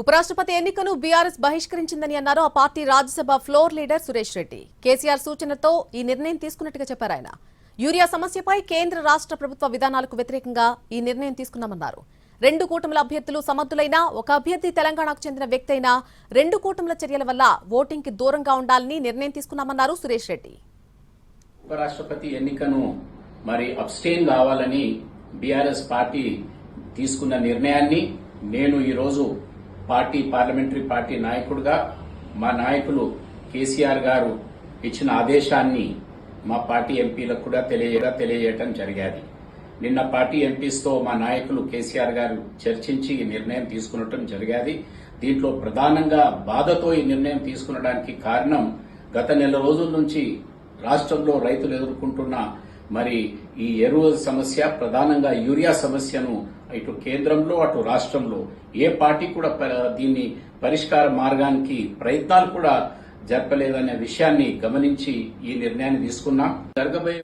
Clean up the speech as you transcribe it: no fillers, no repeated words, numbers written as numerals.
ఉపరాష్ట్రపతి ఎన్నికను బీఆర్ఎస్ బహిష్కరించిందని అన్నారు ఆ party Rajya Sabha floor leader Suresh Reddy. KCR సూచనతో ఈ నిర్ణయం తీసుకున్నట్టుగా చెప్పారు ఆయన. యూరియా సమస్యపై కేంద్ర రాష్ట్ర ప్రభుత్వ విధానాలకు వ్యతిరేకంగా ఈ నిర్ణయం తీసుకున్నామన్నారు. రెండు కూటముల అభ్యర్థులు సమర్థులైనా ఒక అభ్యర్థి తెలంగాణకు చెందిన వ్యక్తి అయినా రెండు కూటముల చర్యల వల్ల ఓటింగ్ కి దూరంగా ఉండాలని నిర్ణయం తీసుకున్నామన్నారు సురేష్ రెడ్డి. ఉపరాష్ట్రపతి ఎన్నికను అబ్స్టెయిన్ కావాలని బీఆర్ఎస్ పార్టీ తీసుకున్న నిర్ణయాన్ని నేను ఈరోజు పార్లమెంటరీ పార్టీ నాయకుడిగా మా నాయకులు కేసీఆర్ గారు ఇచ్చిన ఆదేశాన్ని మా పార్టీ ఎంపీలకు కూడా తెలియజేయడం జరిగేది. నిన్న పార్టీ ఎంపీస్తో మా నాయకులు కేసీఆర్ గారు చర్చించి ఈ నిర్ణయం తీసుకునటం జరిగేది. దీంట్లో ప్రధానంగా బాధతో ఈ నిర్ణయం తీసుకునడానికి కారణం గత నెల రోజుల నుంచి రాష్ట్రంలో రైతులు ఎదుర్కొంటున్న ఈ ఎరువుల సమస్య, ప్రధానంగా యూరియా సమస్యను ఇటు కేంద్రంలో అటు రాష్ట్రంలో ఏ పార్టీ కూడా దీన్ని పరిష్కార మార్గానికి ప్రయత్నాలు కూడా జరపలేదనే విషయాన్ని గమనించి ఈ నిర్ణయాన్ని తీసుకున్నాం. జరగబోయే